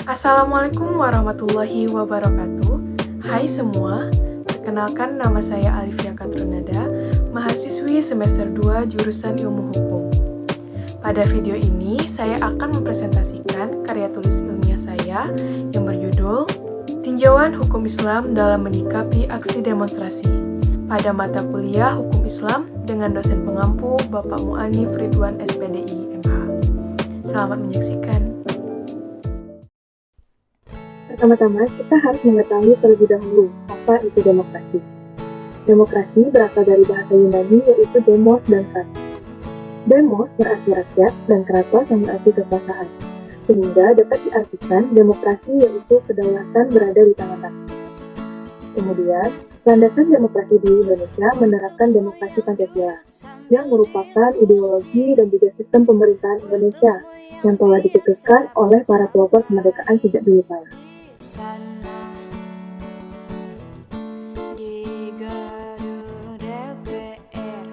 Assalamualaikum warahmatullahi wabarakatuh. Hai semua, perkenalkan nama saya Alifia Katrunada, mahasiswi semester 2 jurusan Ilmu Hukum. Pada video ini, saya akan mempresentasikan karya tulis ilmiah saya yang berjudul Tinjauan Hukum Islam dalam Menyikapi Aksi Demonstrasi pada mata kuliah Hukum Islam dengan dosen pengampu Bapak Mu'anif Ridwan SPDI MH. Selamat menyaksikan. Pertama-tama, kita harus mengetahui terlebih dahulu apa itu demokrasi. Demokrasi berasal dari bahasa Yunani yaitu demos dan kratos. Demos berarti rakyat dan kratos yang berarti kekuasaan. Sehingga dapat diartikan demokrasi yaitu kedaulatan berada di tangan rakyat. Kemudian, landasan demokrasi di Indonesia menerapkan demokrasi Pancasila yang merupakan ideologi dan juga sistem pemerintahan Indonesia yang telah dicetuskan oleh para pelopor kemerdekaan sejak dulu kala.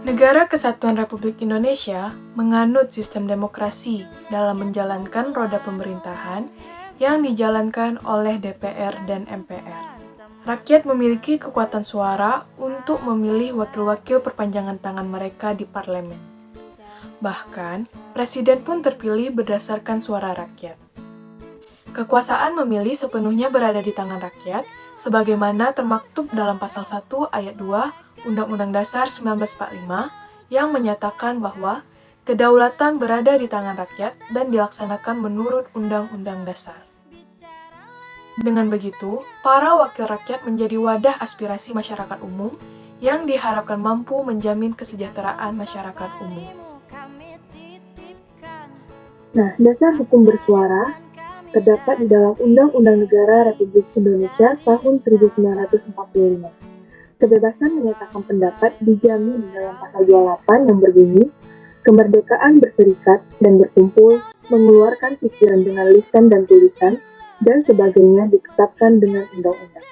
Negara Kesatuan Republik Indonesia menganut sistem demokrasi dalam menjalankan roda pemerintahan yang dijalankan oleh DPR dan MPR. Rakyat memiliki kekuatan suara untuk memilih wakil-wakil perpanjangan tangan mereka di parlemen. Bahkan, presiden pun terpilih berdasarkan suara rakyat. Kekuasaan memilih sepenuhnya berada di tangan rakyat, sebagaimana termaktub dalam pasal 1 ayat 2 Undang-Undang Dasar 1945 yang menyatakan bahwa kedaulatan berada di tangan rakyat dan dilaksanakan menurut Undang-Undang Dasar. Dengan begitu, para wakil rakyat menjadi wadah aspirasi masyarakat umum yang diharapkan mampu menjamin kesejahteraan masyarakat umum. Nah, dasar hukum bersuara terdapat di dalam Undang-Undang Negara Republik Indonesia tahun 1945. Kebebasan menyatakan pendapat dijamin dalam pasal 28 yang berbunyi, kemerdekaan berserikat dan berkumpul, mengeluarkan pikiran dengan lisan dan tulisan, dan sebagainya ditetapkan dengan undang-undang.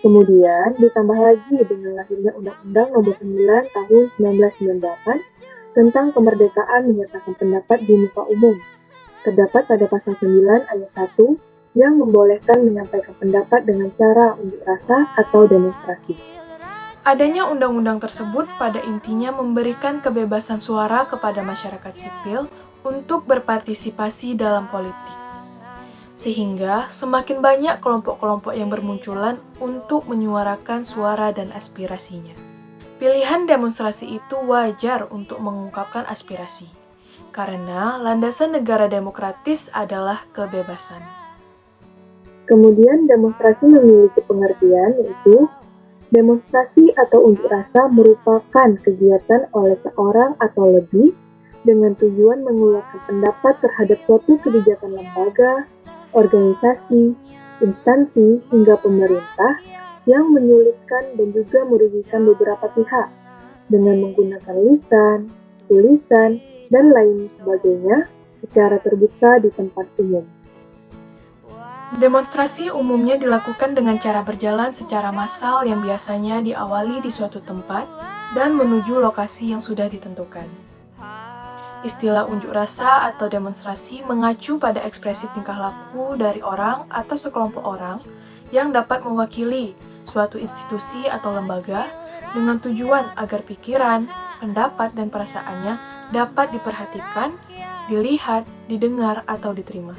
Kemudian ditambah lagi dengan lahirnya Undang-Undang Nomor 9 Tahun 1998 tentang kemerdekaan menyatakan pendapat di muka umum. Terdapat pada pasal 9 ayat 1 yang membolehkan menyampaikan pendapat dengan cara unjuk rasa atau demonstrasi. Adanya undang-undang tersebut pada intinya memberikan kebebasan suara kepada masyarakat sipil untuk berpartisipasi dalam politik. Sehingga semakin banyak kelompok-kelompok yang bermunculan untuk menyuarakan suara dan aspirasinya. Pilihan demonstrasi itu wajar untuk mengungkapkan aspirasi, karena landasan negara demokratis adalah kebebasan. Kemudian demonstrasi memiliki pengertian yaitu demonstrasi atau unjuk rasa merupakan kegiatan oleh seorang atau lebih dengan tujuan mengeluarkan pendapat terhadap suatu kebijakan lembaga, organisasi, instansi, hingga pemerintah yang menyulitkan dan juga merugikan beberapa pihak dengan menggunakan lisan, tulisan, dan lain sebagainya secara terbuka di tempat umum. Demonstrasi umumnya dilakukan dengan cara berjalan secara massal yang biasanya diawali di suatu tempat dan menuju lokasi yang sudah ditentukan. Istilah unjuk rasa atau demonstrasi mengacu pada ekspresi tingkah laku dari orang atau sekelompok orang yang dapat mewakili suatu institusi atau lembaga dengan tujuan agar pikiran, pendapat, dan perasaannya dapat diperhatikan, dilihat, didengar, atau diterima.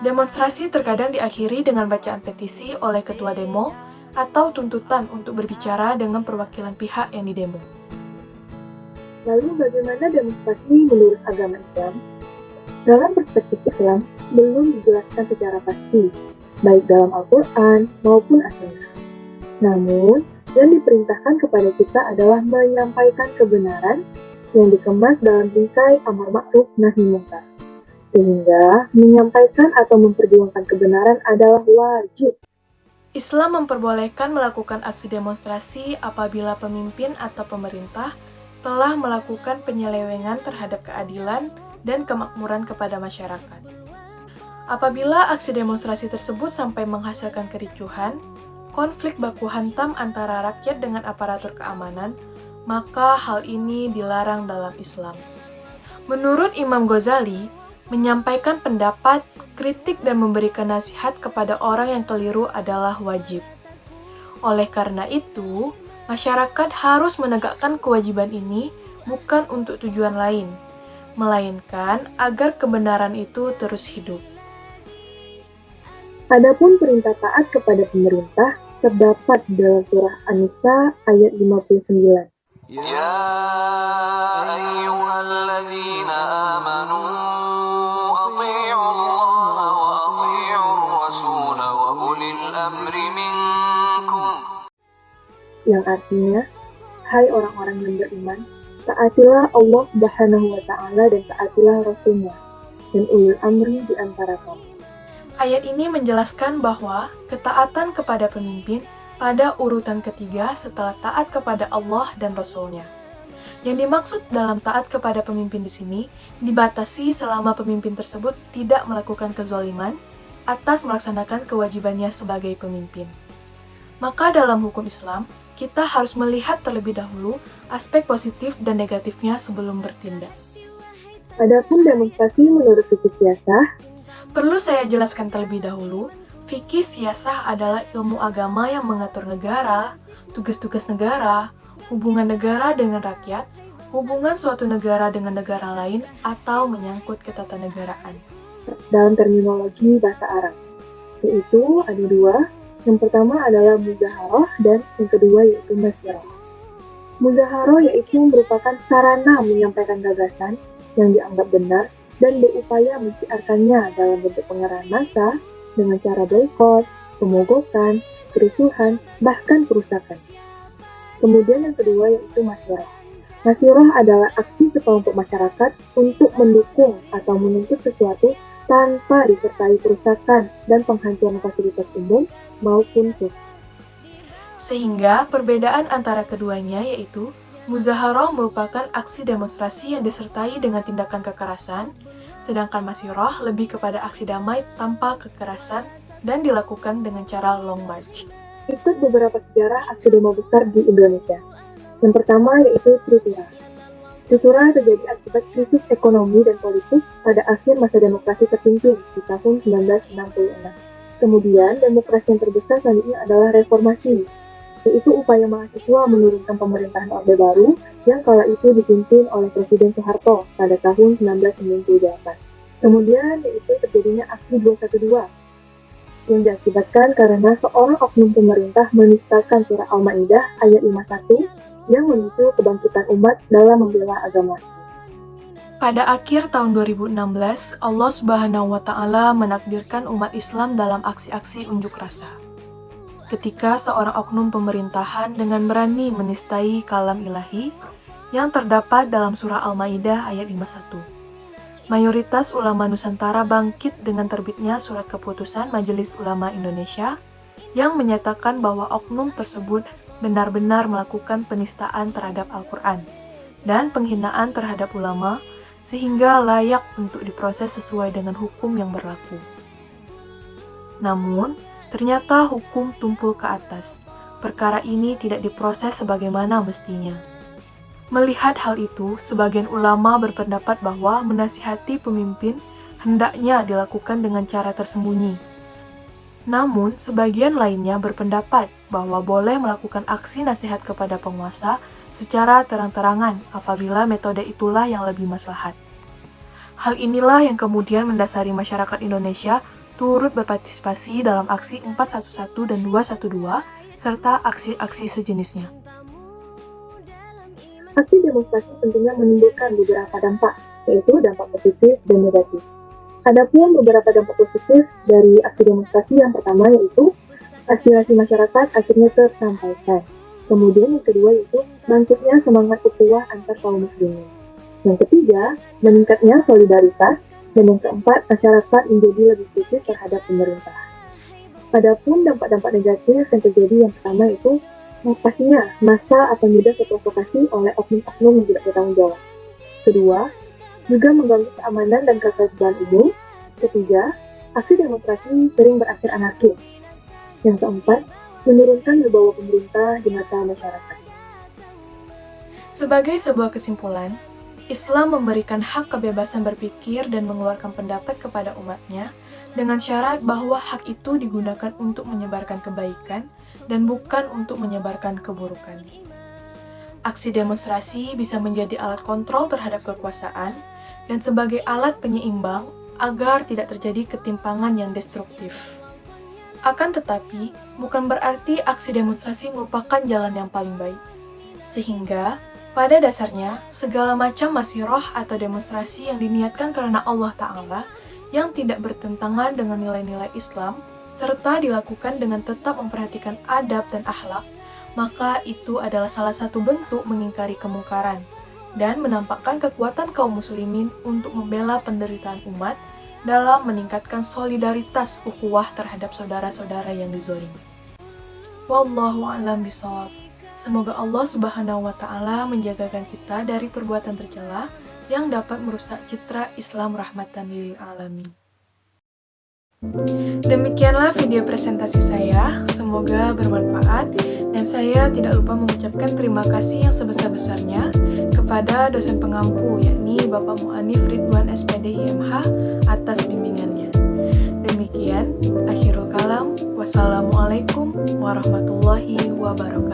Demonstrasi terkadang diakhiri dengan bacaan petisi oleh ketua demo atau tuntutan untuk berbicara dengan perwakilan pihak yang didemo. Lalu bagaimana demonstrasi menurut agama Islam? Dalam perspektif Islam, belum dijelaskan secara pasti, baik dalam Al-Quran maupun As-Sunnah. Namun, yang diperintahkan kepada kita adalah menyampaikan kebenaran yang dikemas dalam bingkai amar ma'ruf nahi munkar. Sehingga menyampaikan atau memperjuangkan kebenaran adalah wajib. Islam memperbolehkan melakukan aksi demonstrasi apabila pemimpin atau pemerintah telah melakukan penyelewengan terhadap keadilan dan kemakmuran kepada masyarakat. Apabila aksi demonstrasi tersebut sampai menghasilkan kericuhan, konflik baku hantam antara rakyat dengan aparatur keamanan, maka hal ini dilarang dalam Islam. Menurut Imam Ghazali, menyampaikan pendapat, kritik, dan memberikan nasihat kepada orang yang keliru adalah wajib. Oleh karena itu, masyarakat harus menegakkan kewajiban ini bukan untuk tujuan lain, melainkan agar kebenaran itu terus hidup. Adapun perintah taat kepada pemerintah terdapat dalam surah An-Nisa ayat 59. Ya ayyuhalladzina amanu athi'u Allah wa athi'u ar-rasul wa ulil amri minkum. Yang artinya, hai orang-orang yang beriman, taatilah Allah Subhanahu wa Ta'ala dan taatilah Rasul-Nya dan ulil amri di antara kamu. Ayat ini menjelaskan bahwa ketaatan kepada pemimpin pada urutan ketiga setelah taat kepada Allah dan Rasul-Nya. Yang dimaksud dalam taat kepada pemimpin di sini dibatasi selama pemimpin tersebut tidak melakukan kezaliman atas melaksanakan kewajibannya sebagai pemimpin. Maka dalam hukum Islam, kita harus melihat terlebih dahulu aspek positif dan negatifnya sebelum bertindak. Adapun demonstrasi menurut fikih siyasah, Perlu saya jelaskan terlebih dahulu, fikih siyasah adalah ilmu agama yang mengatur negara, tugas-tugas negara, hubungan negara dengan rakyat, hubungan suatu negara dengan negara lain, atau menyangkut ketatanegaraan. dalam terminologi bahasa Arab, yaitu ada dua. Yang pertama adalah muzaharah dan yang kedua yaitu masyarah. Muzaharah yaitu merupakan sarana menyampaikan gagasan yang dianggap benar dan berupaya mensiarkannya dalam bentuk pengerahan massa dengan cara boikot, pemogokan, kerusuhan, bahkan perusakan. Kemudian yang kedua yaitu masyarah. Masyarah adalah aksi sekelompok masyarakat untuk mendukung atau menuntut sesuatu tanpa disertai perusakan dan penghancuran fasilitas umum maupun khusus. Sehingga perbedaan antara keduanya yaitu muzaharah merupakan aksi demonstrasi yang disertai dengan tindakan kekerasan, sedangkan masyarah lebih kepada aksi damai tanpa kekerasan dan dilakukan dengan cara long march. Ikut beberapa sejarah aksi demo besar di Indonesia. Yang pertama yaitu Tripura. Tripura terjadi akibat krisis ekonomi dan politik pada akhir masa demokrasi terpimpin di tahun 1966. Kemudian, demokrasi yang terbesar selanjutnya adalah reformasi, yaitu upaya mahasiswa menurunkan pemerintahan Orde Baru yang kala itu dipimpin oleh Presiden Soeharto pada tahun 1998. Kemudian yaitu terjadinya aksi 212 yang diakibatkan karena seorang oknum pemerintah menistakan surah Al-Maidah ayat 51 yang memicu kebangkitan umat dalam membela agama. Pada akhir tahun 2016, Allah Subhanahu wa Ta'ala menakdirkan umat Islam dalam aksi-aksi unjuk rasa. Ketika seorang oknum pemerintahan dengan berani menistai kalam ilahi yang terdapat dalam surah Al-Maidah ayat 51. Mayoritas ulama Nusantara bangkit dengan terbitnya surat keputusan Majelis Ulama Indonesia yang menyatakan bahwa oknum tersebut benar-benar melakukan penistaan terhadap Al-Quran dan penghinaan terhadap ulama sehingga layak untuk diproses sesuai dengan hukum yang berlaku. Namun, ternyata hukum tumpul ke atas. Perkara ini tidak diproses sebagaimana mestinya. Melihat hal itu, sebagian ulama berpendapat bahwa menasihati pemimpin hendaknya dilakukan dengan cara tersembunyi. Namun, sebagian lainnya berpendapat bahwa boleh melakukan aksi nasihat kepada penguasa secara terang-terangan apabila metode itulah yang lebih maslahat. Hal inilah yang kemudian mendasari masyarakat Indonesia turut berpartisipasi dalam aksi 411 dan 212 serta aksi-aksi sejenisnya. Aksi demonstrasi tentunya menimbulkan beberapa dampak, yaitu dampak positif dan negatif. Adapun beberapa dampak positif dari aksi demonstrasi yang pertama yaitu aspirasi masyarakat akhirnya tersampaikan. Kemudian yang kedua yaitu bangkitnya semangat ukhuwah antar kaum muslimin. Yang ketiga, meningkatnya solidaritas. Dan yang keempat, masyarakat menjadi lebih kritis terhadap pemerintah. Adapun dampak-dampak negatif yang terjadi yang pertama itu pastinya massa akan mudah terprovokasi oleh oknum-oknum yang tidak bertanggung jawab. Kedua, juga mengganggu keamanan dan ketertiban umum. Ketiga, aksi demonstrasi sering berakhir anarkis. Yang keempat, menurunkan wibawa pemerintah di mata masyarakat. Sebagai sebuah kesimpulan, Islam memberikan hak kebebasan berpikir dan mengeluarkan pendapat kepada umatnya dengan syarat bahwa hak itu digunakan untuk menyebarkan kebaikan dan bukan untuk menyebarkan keburukan. Aksi demonstrasi bisa menjadi alat kontrol terhadap kekuasaan dan sebagai alat penyeimbang agar tidak terjadi ketimpangan yang destruktif. Akan tetapi, bukan berarti aksi demonstrasi merupakan jalan yang paling baik. Sehingga, pada dasarnya, segala macam masyiroh atau demonstrasi yang diniatkan karena Allah Ta'ala yang tidak bertentangan dengan nilai-nilai Islam, serta dilakukan dengan tetap memperhatikan adab dan akhlak, maka itu adalah salah satu bentuk mengingkari kemungkaran dan menampakkan kekuatan kaum muslimin untuk membela penderitaan umat dalam meningkatkan solidaritas ukhuwah terhadap saudara-saudara yang dizolimi. Wallahu a'lam bishawab. Semoga Allah Subhanahu wa Ta'ala menjagakan kita dari perbuatan tercela yang dapat merusak citra Islam rahmatan lil alamin. Demikianlah video presentasi saya, semoga bermanfaat dan saya tidak lupa mengucapkan terima kasih yang sebesar-besarnya kepada dosen pengampu yakni Bapak Mu'anif Ridwan SPD IMH atas bimbingannya. Demikian, akhirul kalam, wassalamualaikum warahmatullahi wabarakatuh.